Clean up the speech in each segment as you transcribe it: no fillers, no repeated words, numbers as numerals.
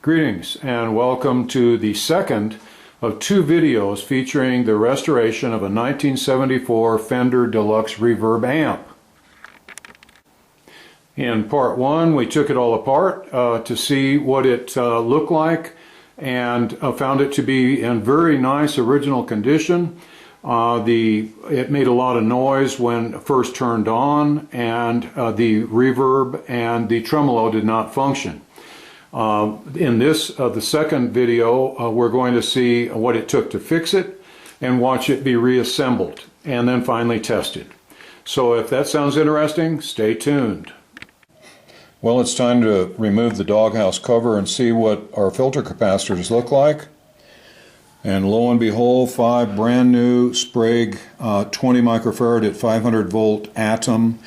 Greetings and welcome to the second of two videos featuring the restoration of a 1974 Fender Deluxe Reverb Amp. In part one, we took it all apart to see what it looked like and found it to be in very nice original condition. It made a lot of noise when first turned on, and the reverb and the tremolo did not function. In this, the second video, we're going to see what it took to fix it and watch it be reassembled and then finally tested. So if that sounds interesting, stay tuned. Well, it's time to remove the doghouse cover and see what our filter capacitors look like. And lo and behold, 5 brand new Sprague 20 microfarad at 500 volt Atom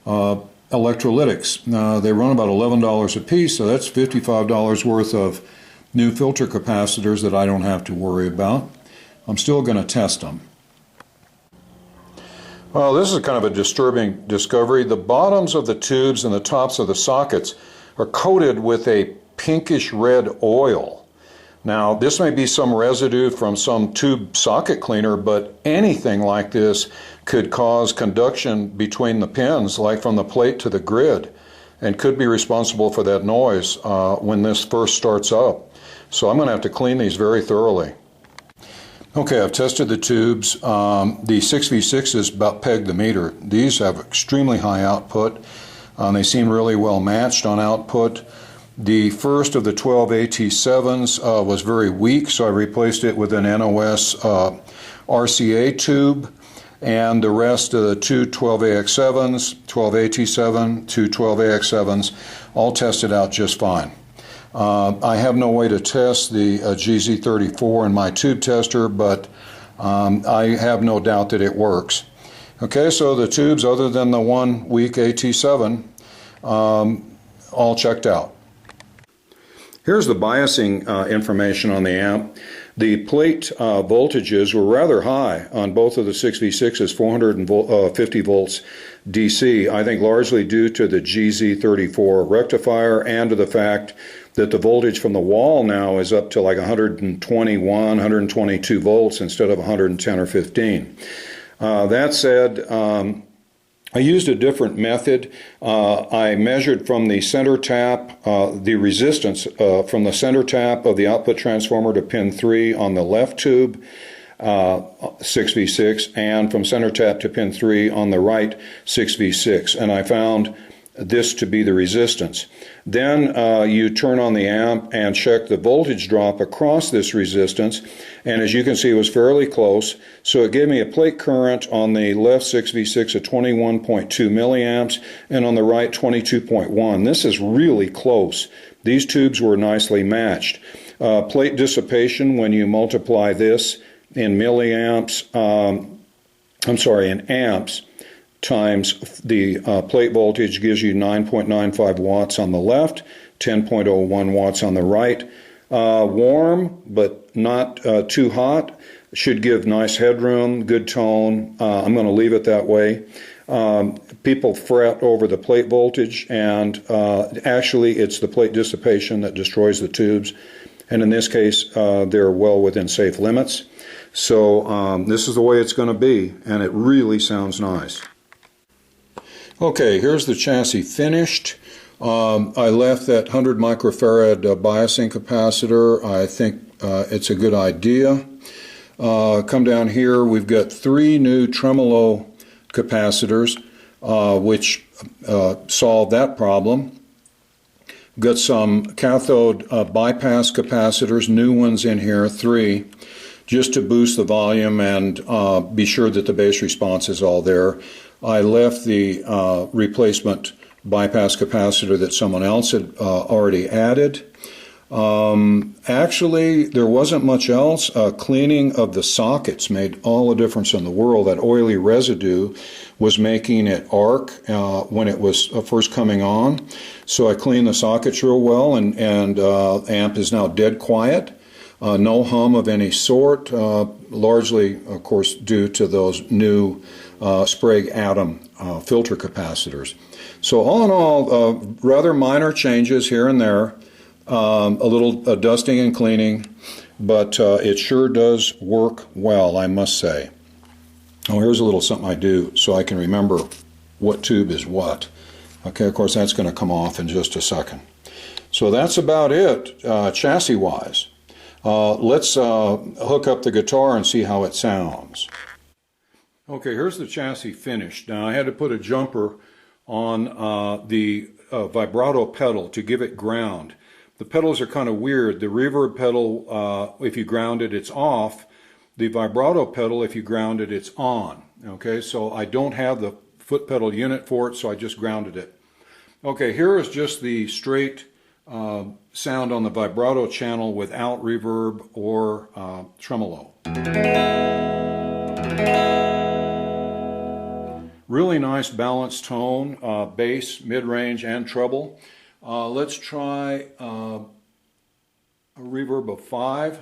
electrolytics. They run about $11 a piece, so that's $55 worth of new filter capacitors that I don't have to worry about. I'm still going to test them. Well, this is kind of a disturbing discovery. The bottoms of the tubes and the tops of the sockets are coated with a pinkish red oil. Now, this may be some residue from some tube socket cleaner, but anything like this could cause conduction between the pins, like from the plate to the grid, and could be responsible for that noise when this first starts up. So I'm going to have to clean these very thoroughly. Okay, I've tested the tubes. The 6v6 is about peg the meter. These have extremely high output. They seem really well matched on output. The first of the 12 AT7s was very weak, so I replaced it with an NOS RCA tube, and the rest of the two 12AX7s, 12 AT7, two 12 AX7s, all tested out just fine. I have no way to test the GZ34 in my tube tester, but I have no doubt that it works. Okay, so the tubes, other than the 1 weak AT7, all checked out. Here's the biasing information on the amp. The plate voltages were rather high on both of the 6v6s, 450 volts DC, I think largely due to the GZ34 rectifier and to the fact that the voltage from the wall now is up to like 121, 122 volts instead of 110 or 15. That said, I used a different method. I measured from the center tap, the resistance from the center tap of the output transformer to pin 3 on the left tube, 6v6, and from center tap to pin 3 on the right 6v6, and I found this to be the resistance. Then you turn on the amp and check the voltage drop across this resistance, and as you can see, it was fairly close. So it gave me a plate current on the left 6v6 of 21.2 milliamps and on the right 22.1. This is really close. These tubes were nicely matched. Plate dissipation, when you multiply this in milliamps, in amps, times the plate voltage gives you 9.95 watts on the left, 10.01 watts on the right. Warm, but not too hot. Should give nice headroom, good tone. I'm going to leave it that way. People fret over the plate voltage, and actually it's the plate dissipation that destroys the tubes. And in this case, they're well within safe limits. So this is the way it's going to be, and it really sounds nice. Okay, here's the chassis finished. I left that 100 microfarad biasing capacitor. I think it's a good idea. Come down here, we've got 3 new tremolo capacitors, which solve that problem. Got some cathode bypass capacitors, new ones in here, 3, just to boost the volume and be sure that the bass response is all there. I left the replacement bypass capacitor that someone else had already added. Actually, there wasn't much else. Cleaning of the sockets made all the difference in the world. That oily residue was making it arc when it was first coming on. So I cleaned the sockets real well, and amp is now dead quiet. No hum of any sort, largely, of course, due to those new Sprague Atom filter capacitors. So all in all, rather minor changes here and there. a little dusting and cleaning, but it sure does work well, I must say. Oh, here's a little something I do so I can remember what tube is what. Okay, of course that's going to come off in just a second. So that's about it, chassis-wise. Let's hook up the guitar and see how it sounds. Okay, here's the chassis finished. Now I had to put a jumper on the vibrato pedal to give it ground. The pedals are kind of weird. The reverb pedal, if you ground it, it's off. The vibrato pedal, if you ground it, it's on. Okay, so I don't have the foot pedal unit for it, so I just grounded it. Okay, here is just the straight sound on the vibrato channel without reverb or tremolo. Really nice balanced tone, bass, mid-range, and treble. Let's try a reverb of 5.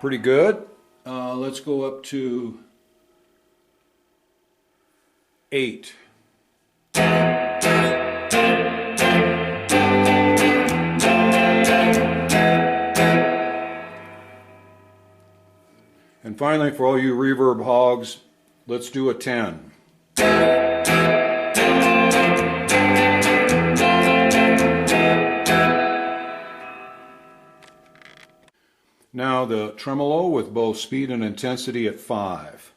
Pretty good. Let's go up to 8. And finally, for all you reverb hogs, let's do a 10. Now the tremolo with both speed and intensity at 5.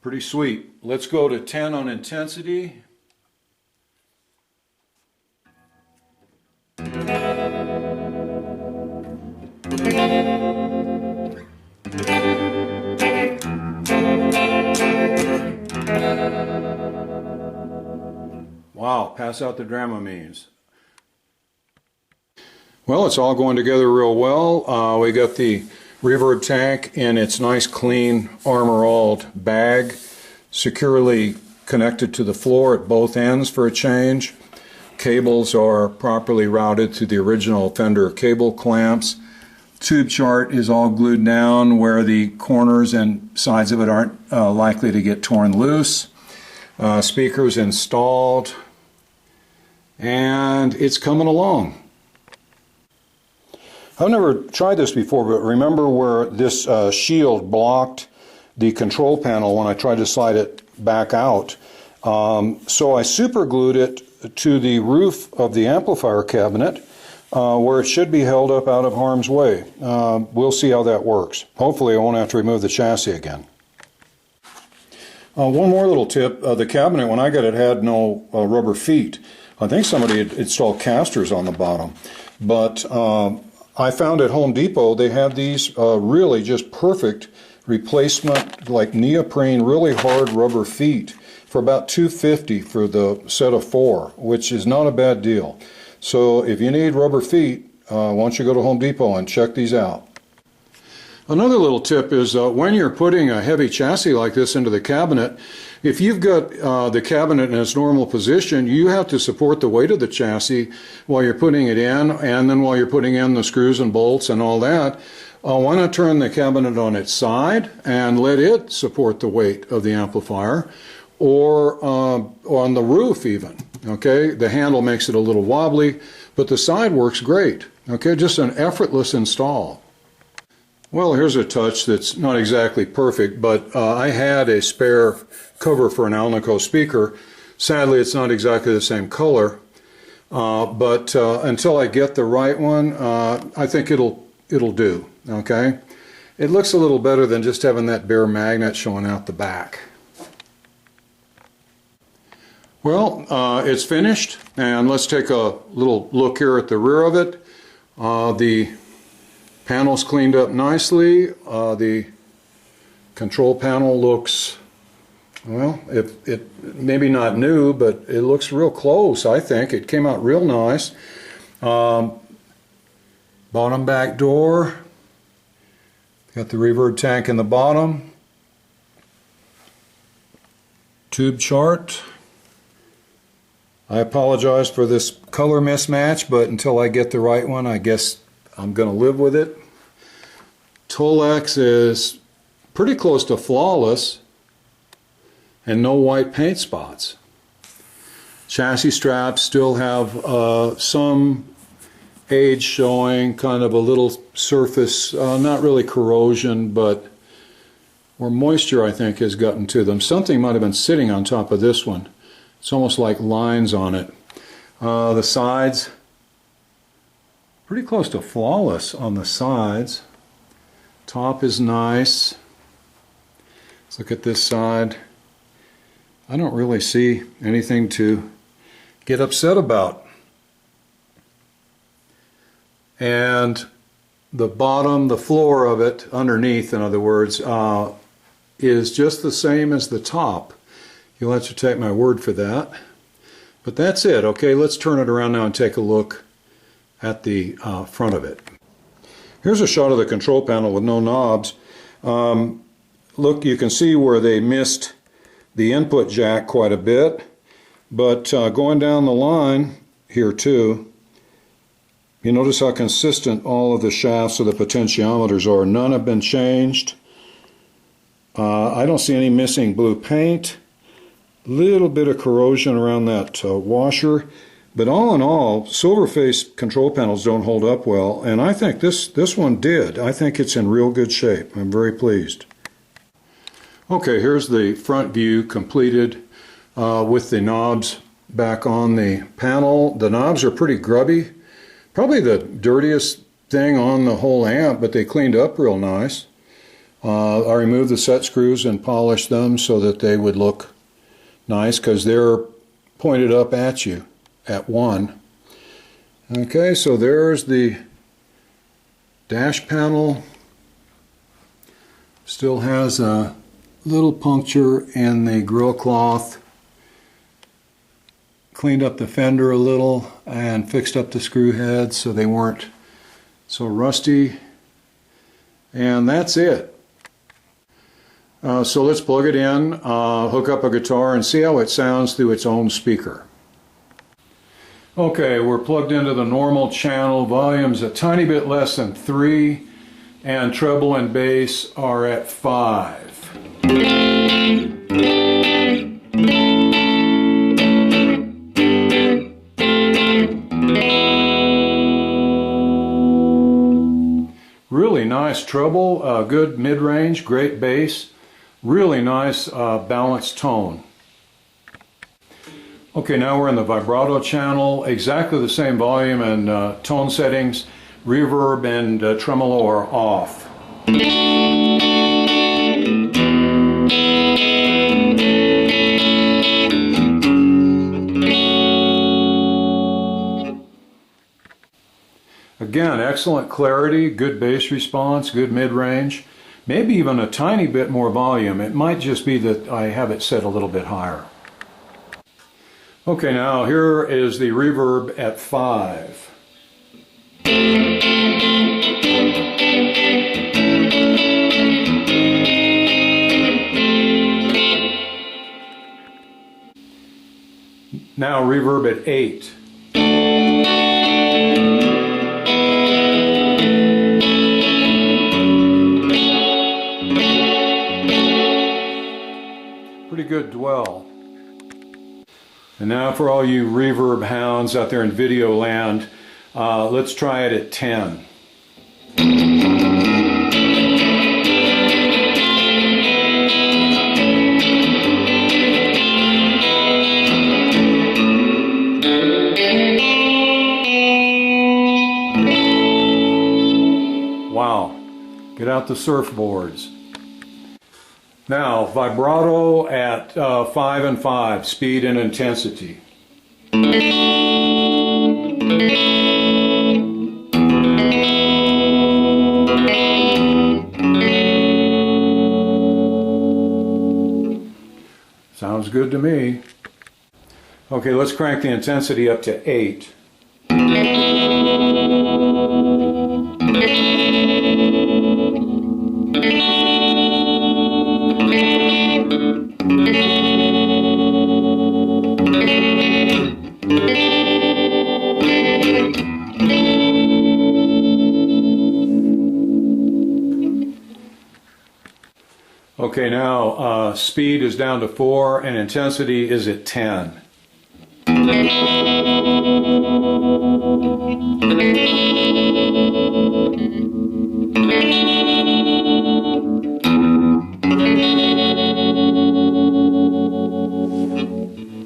Pretty sweet. Let's go to 10 on intensity. Wow, pass out the Dramamines. Well, it's all going together real well. We got the reverb tank in its nice clean armor-all bag, securely connected to the floor at both ends for a change. Cables are properly routed to the original Fender cable clamps. Tube chart is all glued down where the corners and sides of it aren't likely to get torn loose. Speakers installed, and it's coming along. I've never tried this before, but remember where this shield blocked the control panel when I tried to slide it back out. So I super glued it to the roof of the amplifier cabinet where it should be held up out of harm's way. We'll see how that works. Hopefully I won't have to remove the chassis again. One more little tip. The cabinet, when I got it, had no rubber feet. I think somebody had installed casters on the bottom. But I found at Home Depot they had these really just perfect replacement, like neoprene, really hard rubber feet for about $2.50 for the set of 4, which is not a bad deal. So if you need rubber feet, why don't you go to Home Depot and check these out. Another little tip is when you're putting a heavy chassis like this into the cabinet, if you've got the cabinet in its normal position, you have to support the weight of the chassis while you're putting it in, and then while you're putting in the screws and bolts and all that. Why not turn the cabinet on its side and let it support the weight of the amplifier, or on the roof even. Okay, the handle makes it a little wobbly, but the side works great. Okay, just an effortless install. Well, here's a touch that's not exactly perfect, but I had a spare cover for an Alnico speaker. Sadly, it's not exactly the same color, but until I get the right one, I think it'll do. Okay, it looks a little better than just having that bare magnet showing out the back. Well, it's finished, and let's take a little look here at the rear of it. The panel's cleaned up nicely. The control panel looks, well, it maybe not new, but it looks real close, I think. It came out real nice. Bottom back door. Got the reverb tank in the bottom. tube chart. I apologize for this color mismatch, but until I get the right one, I guess I'm going to live with it. Tolex is pretty close to flawless and no white paint spots. Chassis straps still have some age showing, kind of a little surface, not really corrosion, but where moisture I think has gotten to them. Something might have been sitting on top of this one. It's almost like lines on it. The sides, pretty close to flawless on the sides. Top is nice. Let's look at this side. I don't really see anything to get upset about. And the bottom, the floor of it, underneath in other words, is just the same as the top. You'll have to take my word for that. But that's it. Okay, let's turn it around now and take a look at the front of it. Here's a shot of the control panel with no knobs. Look, you can see where they missed the input jack quite a bit. But going down the line here too, you notice how consistent all of the shafts of the potentiometers are. None have been changed. I don't see any missing blue paint. Little bit of corrosion around that washer. But all in all, silver-faced control panels don't hold up well. And I think this one did. I think it's in real good shape. I'm very pleased. Okay, here's the front view completed with the knobs back on the panel. The knobs are pretty grubby. Probably the dirtiest thing on the whole amp, but they cleaned up real nice. I removed the set screws and polished them so that they would look nice because they're pointed up at you at one. Okay, so there's the dash panel. Still has a little puncture in the grill cloth. Cleaned up the fender a little and fixed up the screw heads so they weren't so rusty. And that's it. So let's plug it in, hook up a guitar and see how it sounds through its own speaker. Okay, we're plugged into the normal channel. Volume's a tiny bit less than 3 and treble and bass are at 5. Really nice treble, good mid-range, great bass, really nice balanced tone. Okay, now we're in the vibrato channel, exactly the same volume and tone settings. Reverb and tremolo are off. Again, excellent clarity, good bass response, good mid-range, maybe even a tiny bit more volume. It might just be that I have it set a little bit higher. Okay, now here is the reverb at 5. Now reverb at 8. Pretty good dwell. And now for all you reverb hounds out there in video land, let's try it at 10. Wow, get out the surfboards. Now, vibrato at 5 and 5, speed and intensity. Sounds good to me. Okay, let's crank the intensity up to 8. speed is down to 4 and intensity is at 10.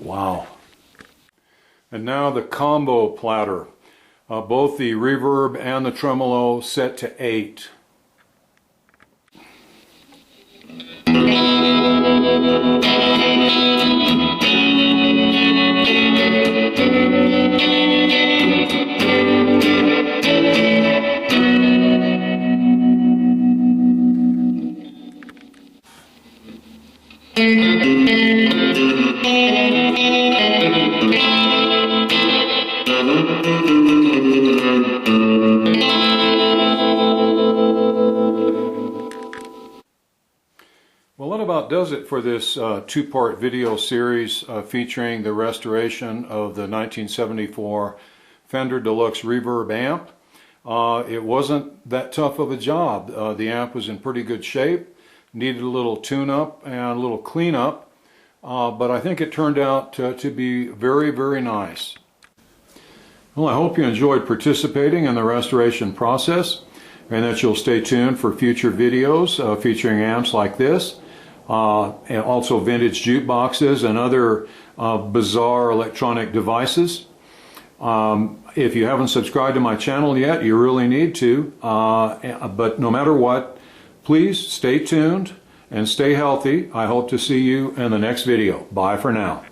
Wow. And now the combo platter. Both the reverb and the tremolo set to 8. Well, that about does it for this two-part video series featuring the restoration of the 1974 Fender Deluxe Reverb Amp. It wasn't that tough of a job. The amp was in pretty good shape, needed a little tune-up and a little cleanup, but I think it turned out to be very, very nice. Well, I hope you enjoyed participating in the restoration process and that you'll stay tuned for future videos featuring amps like this. And also vintage jukeboxes and other bizarre electronic devices. If you haven't subscribed to my channel yet, you really need to. But no matter what, please stay tuned and stay healthy. I hope to see you in the next video. Bye for now.